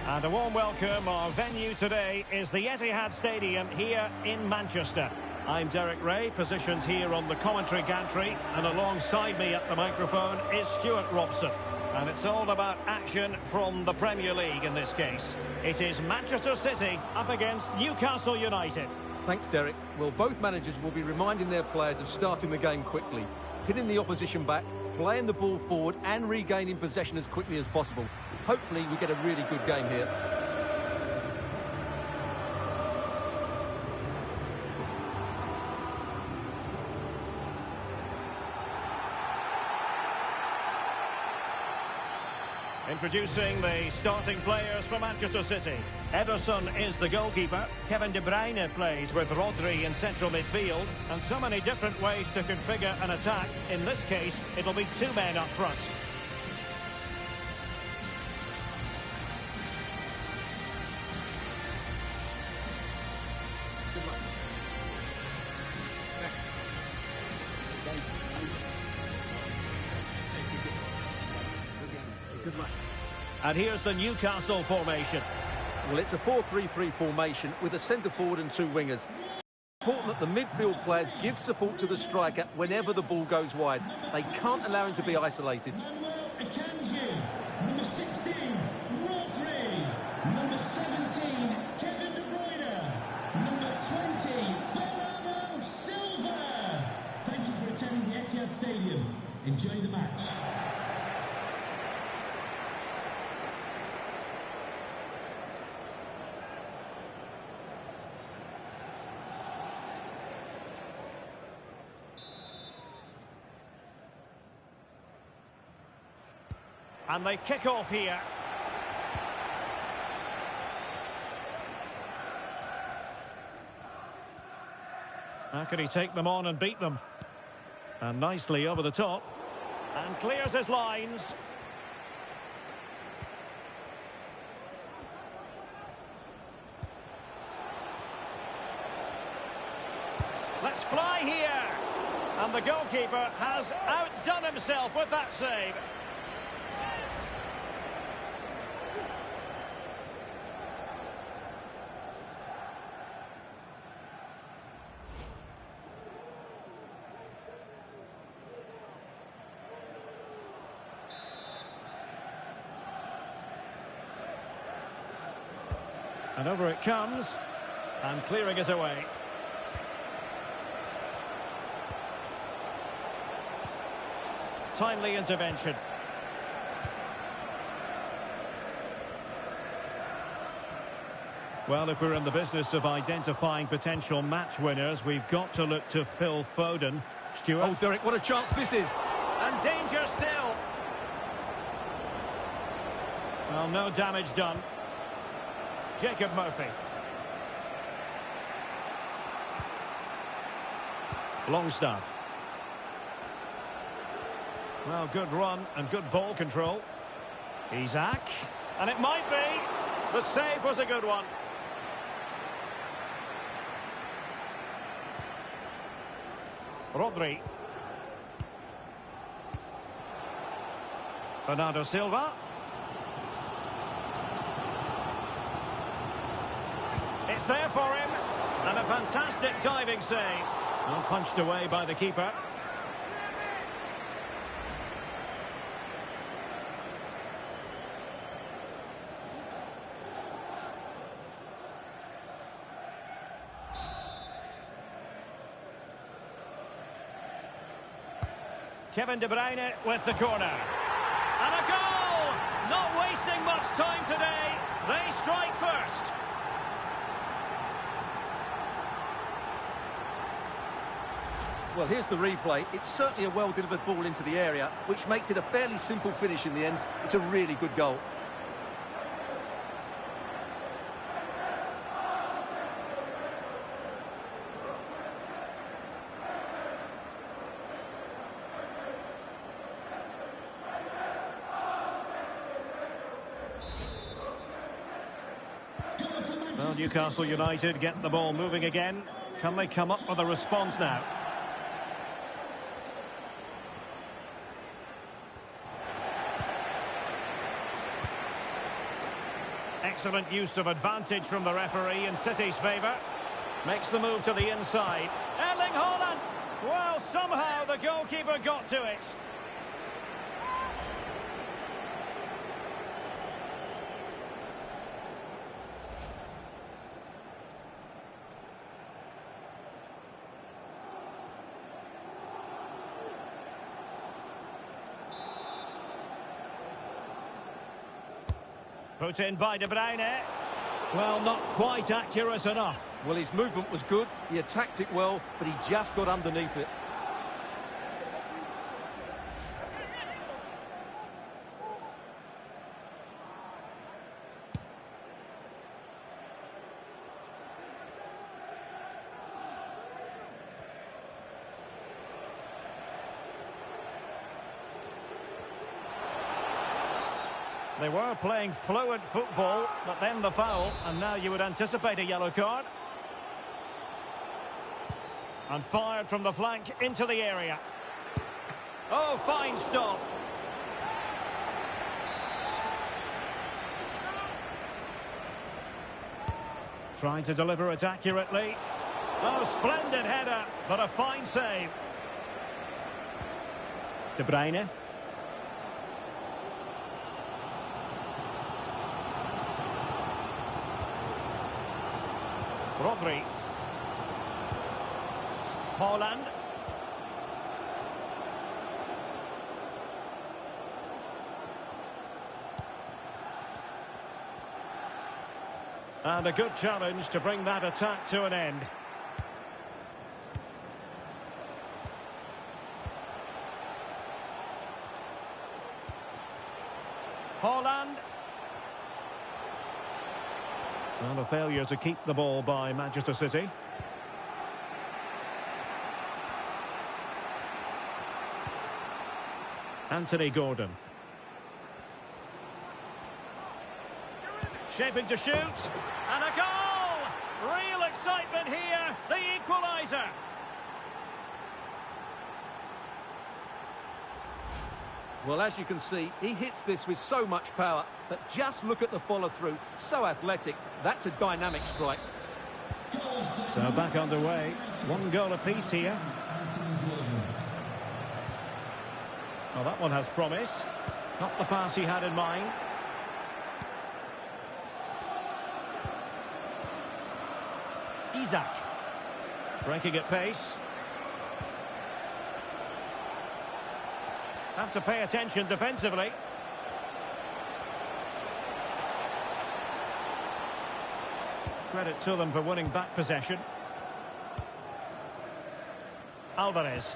And a warm welcome. Our venue today is the Etihad Stadium here in Manchester. I'm Derek Ray, positioned here on the commentary gantry, and alongside me at the microphone is Stuart Robson. And it's all about action from the Premier League in this case. It is Manchester City up against Newcastle United. Thanks, Derek. Well, both managers will be reminding their players of starting the game quickly, hitting the opposition back, playing the ball forward and regaining possession as quickly as possible. Hopefully we get a really good game here. Introducing the starting players for Manchester City. Ederson is the goalkeeper. Kevin De Bruyne plays with Rodri in central midfield. And so many different ways to configure an attack. In this case, it'll be two men up front. Good luck. And here's the Newcastle formation. Well, it's a 4-3-3 formation with a centre forward and two wingers. It's important that the midfield players give support to the striker whenever the ball goes wide. They can't allow him to be isolated. Number 16, Rodri. Number 17, Kevin De Bruyne. Number 20, Bernardo Silva. Thank you for attending the Etihad Stadium. Enjoy the match. And they kick off here. How can he take them on and beat them? And nicely over the top. And clears his lines. Let's fly here. And the goalkeeper has outdone himself with that save. And over it comes, and clearing it away. Timely intervention. Well, if we're in the business of identifying potential match winners, we've got to look to Phil Foden. Stuart? Oh, Derek, what a chance this is. And danger still. Well, no damage done. Jacob Murphy. Longstaff. Well, good run and good ball control. Isaac. And it might be. The save was a good one. Rodri. Bernardo Silva. It's there for him, and a fantastic diving save. Well, punched away by the keeper. Kevin De Bruyne with the corner. And a goal! Not wasting much time today. They strike first. Well, here's the replay. It's certainly a well-delivered ball into the area, which makes it a fairly simple finish in the end. It's a really good goal. Well, Newcastle United get the ball moving again. Can they come up with a response now? Excellent use of advantage from the referee in City's favour. Makes the move to the inside. Erling Haaland! Well, somehow the goalkeeper got to it. Put in by De Bruyne. Well, not quite accurate enough. Well, his movement was good, he attacked it well, but he just got underneath it. They were playing fluent football, but then the foul, and now you would anticipate a yellow card. And fired from the flank into the area. Oh, fine stop. Trying to deliver it accurately. Oh, splendid header, but a fine save. De Bruyne. Rodri. Haaland. And a good challenge to bring that attack to an end. Haaland. Well, a failure to keep the ball by Manchester City. Anthony Gordon. Shaping to shoot. And a goal! Real excitement here. The equaliser. Well, as you can see, he hits this with so much power, but just look at the follow-through. So athletic. That's a dynamic strike. So back underway. 1 goal apiece here. Well, that one has promise. Not the pass he had in mind. Isak. Breaking at pace. Have to pay attention defensively. Credit to them for winning back possession. Alvarez.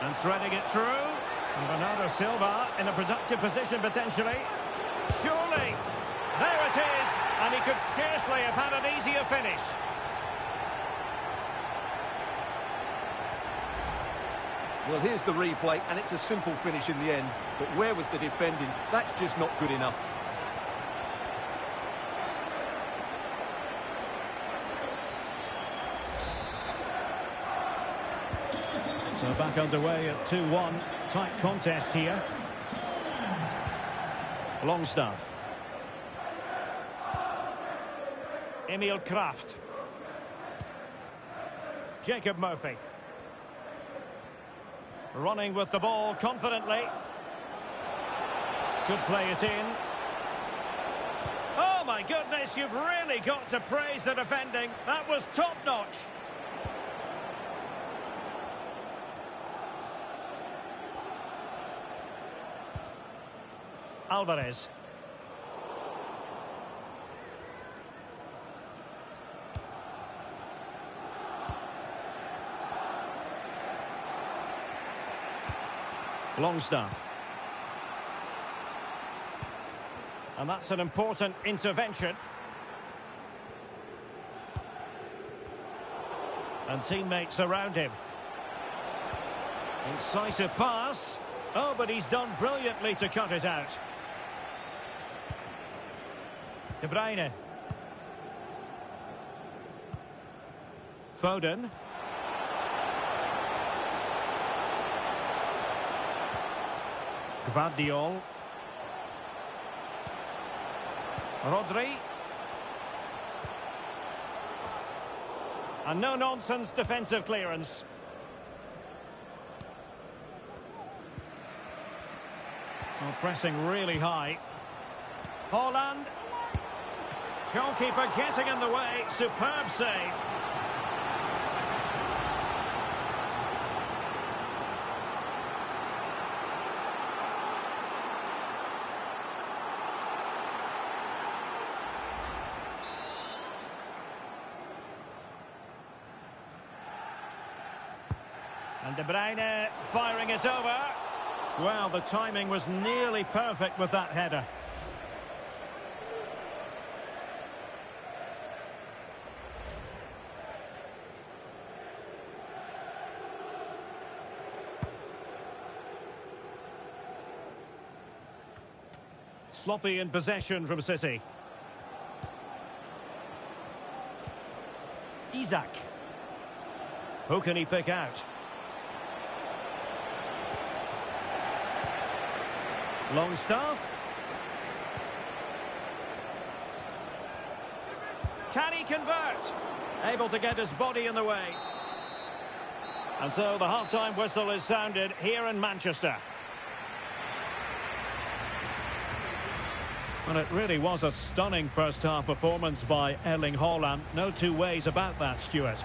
And threading it through. And Bernardo Silva in a productive position potentially. Surely. There it is. And he could scarcely have had an easier finish. Well, here's the replay, and it's a simple finish in the end. But where was the defending? That's just not good enough. So back underway at 2-1. Tight contest here. Longstaff. Emil Kraft. Jacob Murphy. Running with the ball confidently. Could play it in. Oh my goodness, you've really got to praise the defending. That was top-notch. Alvarez. Longstaff. And that's an important intervention. And teammates around him. Incisive pass. Oh, but he's done brilliantly to cut it out. De Bruyne. Foden. Gvardiol. Rodri. And no-nonsense defensive clearance. Well, pressing really high. Haaland. Goalkeeper getting in the way. Superb save. And De Bruyne firing it over. Well, the timing was nearly perfect with that header. Sloppy in possession from City. Isak. Who can he pick out? Longstaff. Can he convert? Able to get his body in the way. And so the half-time whistle is sounded here in Manchester. Well, it really was a stunning first-half performance by Erling Haaland. No two ways about that, Stuart.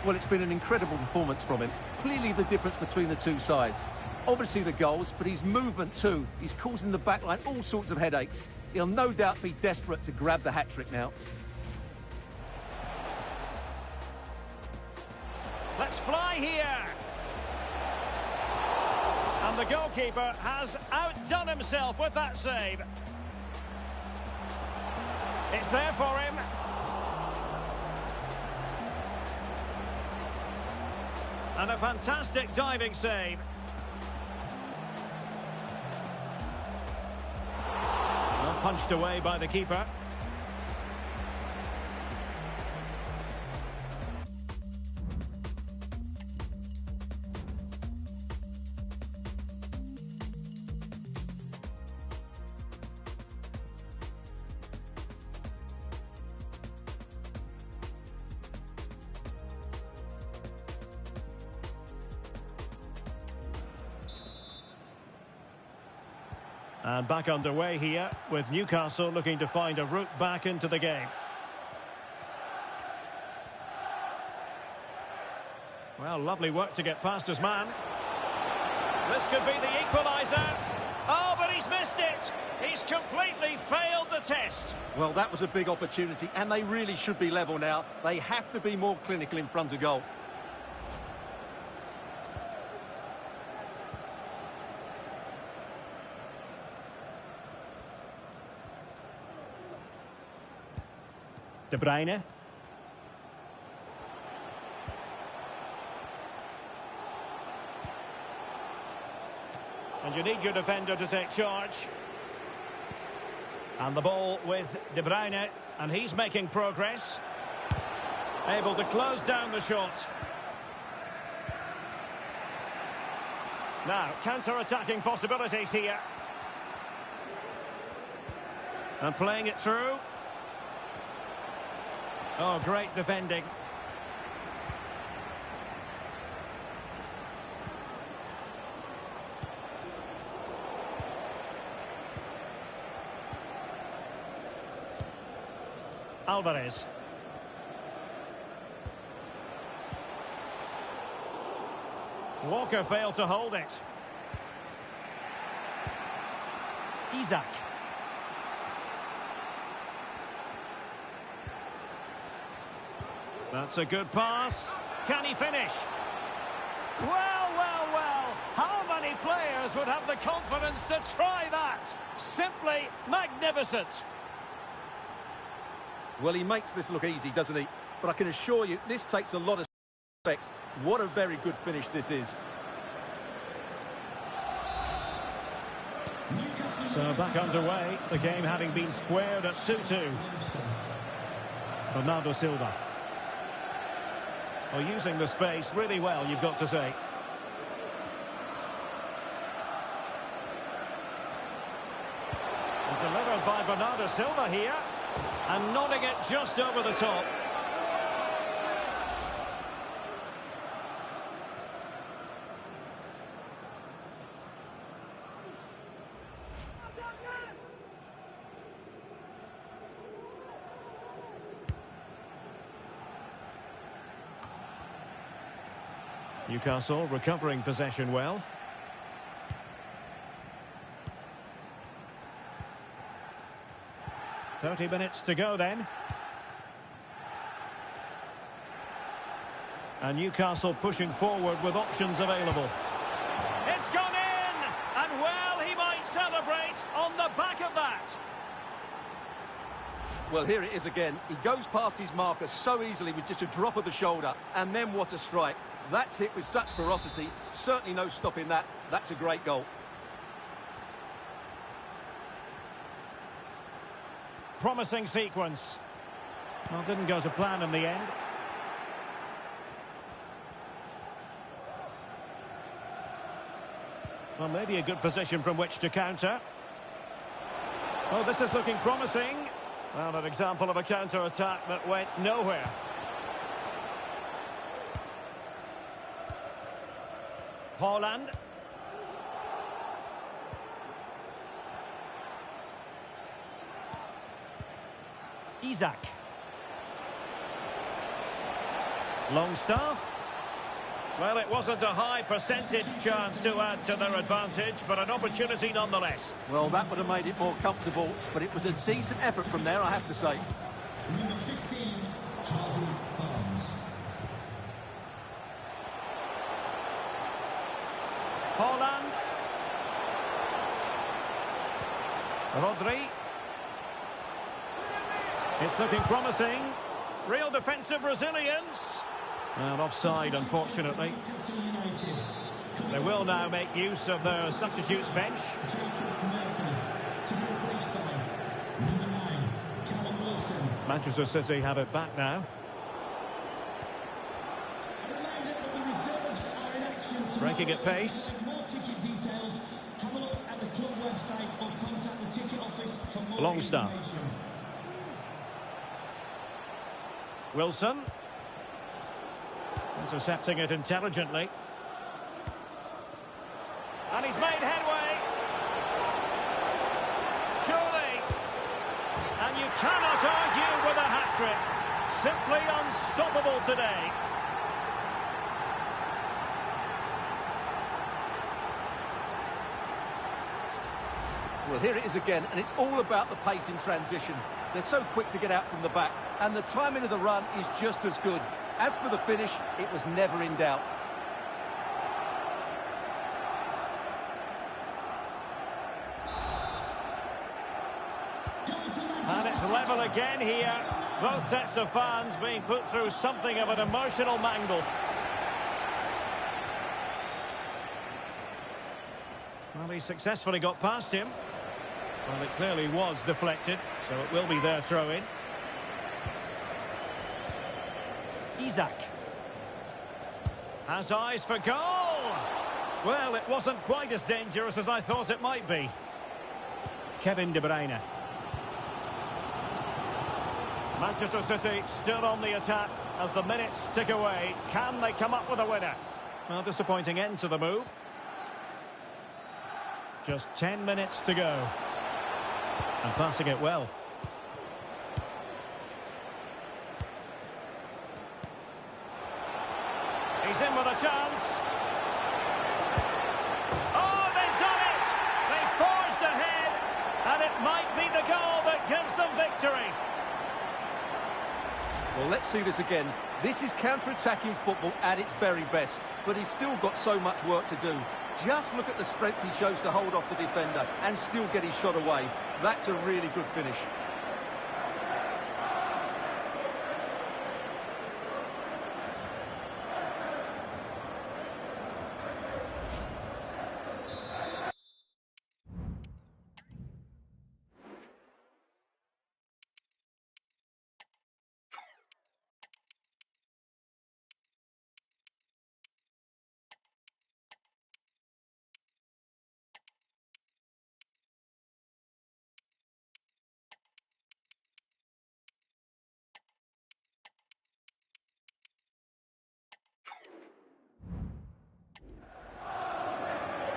Well, it's been an incredible performance from him. Clearly the difference between the two sides. Obviously the goals, but his movement too. He's causing the backline all sorts of headaches. He'll no doubt be desperate to grab the hat-trick now. Let's fly here. And the goalkeeper has outdone himself with that save. It's there for him. And a fantastic diving save. Well, punched away by the keeper. And back underway here with Newcastle looking to find a route back into the game. Well, lovely work to get past his man. This could be the equaliser. Oh, but he's missed it. He's completely failed the test. Well, that was a big opportunity, and they really should be level now. They have to be more clinical in front of goal. De Bruyne. And you need your defender to take charge. And the ball with De Bruyne, and he's making progress. Able to close down the shot. Now, counter-attacking possibilities here. And playing it through. Oh, great defending. Alvarez. Walker failed to hold it. Isak. That's a good pass. Can he finish? Well, well, well. How many players would have the confidence to try that? Simply magnificent. Well, he makes this look easy, doesn't he? But I can assure you, this takes a lot of respect. What a very good finish this is. So back underway, the game having been squared at 2-2. Bernardo Silva. Well, using the space really well, you've got to say. And delivered by Bernardo Silva here. And nodding it just over the top. Newcastle recovering possession well. "30 minutes to go then. And Newcastle pushing forward with options available. It's gone in! And well, he might celebrate on the back of that. Well, here it is again. He goes past his marker so easily with just a drop of the shoulder. And then what a strike. That's hit with such ferocity. Certainly no stopping that. That's a great goal. Promising sequence. Well, didn't go to plan in the end. Well, maybe a good position from which to counter. Oh, this is looking promising. Well, an example of a counter-attack that went nowhere. Haaland. Isak. Longstaff. Well, it wasn't a high percentage chance to add to their advantage, but an opportunity nonetheless. Well, that would have made it more comfortable, but it was a decent effort from there, I have to say. Number 15, Harvey Barnes. Haaland. Rodri. It's looking promising. Real defensive resilience. And offside, unfortunately. Newcastle United. They will now make use of their substitutes bench. Jacob Murphy to be replaced by number 9, Callum Wilson. Manchester City have it back now. A reminder that the reserves are in action tomorrow. Breaking at pace. For more ticket details, have a look at the club website or contact the ticket office for more Longstaff. information. Wilson. Intercepting it intelligently. And he's made headway. Surely. And you cannot argue with a hat-trick. Simply unstoppable today. Well, here it is again, and it's all about the pace in transition. They're so quick to get out from the back, and the timing of the run is just as good. As for the finish, it was never in doubt. And it's level again here. Both sets of fans being put through something of an emotional mangle. Well, he successfully got past him. Well, it clearly was deflected, so it will be their throw-in. Isak. Has eyes for goal! Well, it wasn't quite as dangerous as I thought it might be. Kevin De Bruyne. Manchester City still on the attack as the minutes tick away. Can they come up with a winner? Well, disappointing end to the move. Just 10 minutes to go. And passing it well. He's in with a chance. Oh, they've done it! They forged ahead, and it might be the goal that gives them victory. Well, let's see this again. This is counter-attacking football at its very best, but he's still got so much work to do. Just look at the strength he shows to hold off the defender and still get his shot away. That's a really good finish.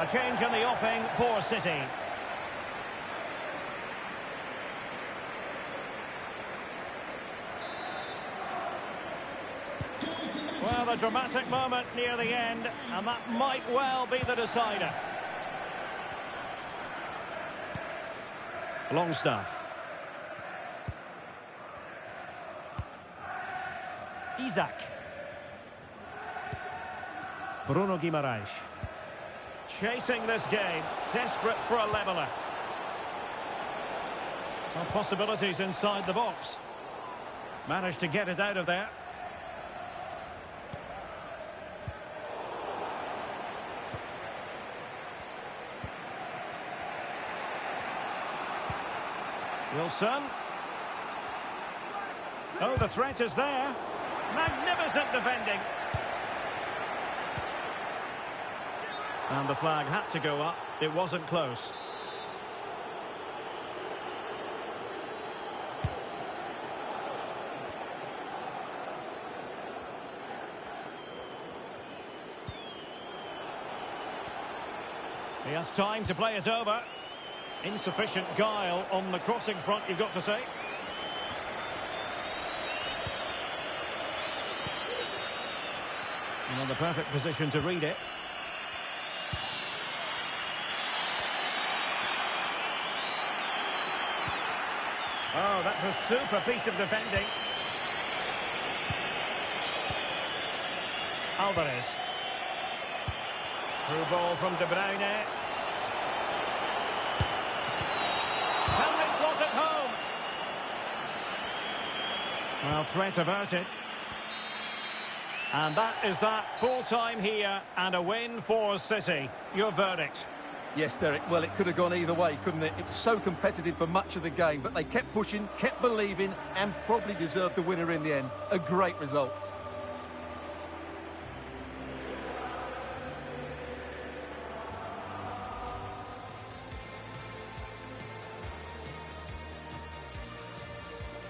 A change in the offing for City. Goal for Well, a dramatic moment near the end, and that might well be the decider. Longstaff. Isaac. Bruno Guimaraes. Chasing this game, desperate for a leveller. Some possibilities inside the box. Managed to get it out of there. Wilson. Oh, the threat is there. Magnificent defending. And the flag had to go up. It wasn't close. He has time to play it over. Insufficient guile on the crossing front, you've got to say. And in the perfect position to read it. Oh, that's a super piece of defending. Alvarez. Through ball from De Bruyne. Can they slot it home? Well, threat averted. And that is that. Full time here and a win for City. Your verdict? Yes, Derek, well, it could have gone either way, couldn't it? It was so competitive for much of the game, but they kept pushing, kept believing, and probably deserved the winner in the end. A great result.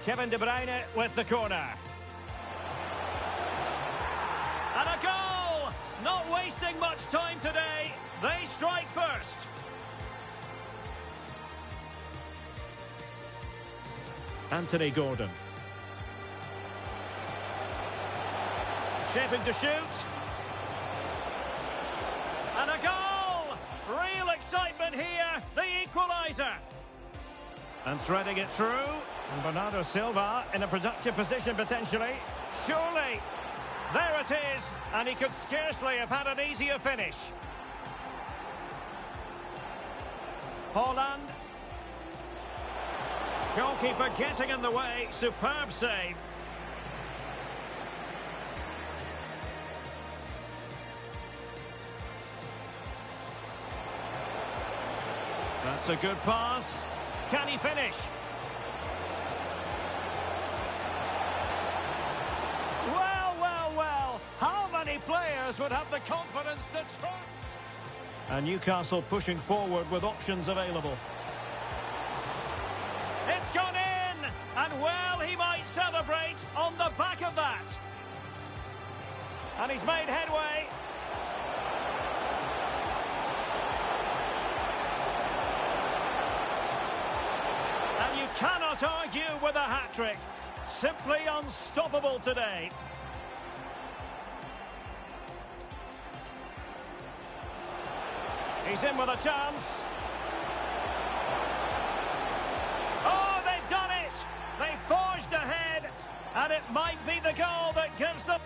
Kevin De Bruyne with the corner. And a goal! Not wasting much time today. They strike first. Anthony Gordon. Shaping to shoot. And a goal! Real excitement here. The equaliser. And threading it through. And Bernardo Silva in a productive position potentially. Surely. There it is. And he could scarcely have had an easier finish. Holland. Goalkeeper getting in the way. Superb save. That's a good pass. Can he finish? Well, well, well. How many players would have the confidence to try? And Newcastle pushing forward with options available. It's gone in! And well, he might celebrate on the back of that. And he's made headway. And you cannot argue with a hat-trick. Simply unstoppable today. He's in with a chance. Oh, they've done it! They forged ahead, and it might be the goal that gives them...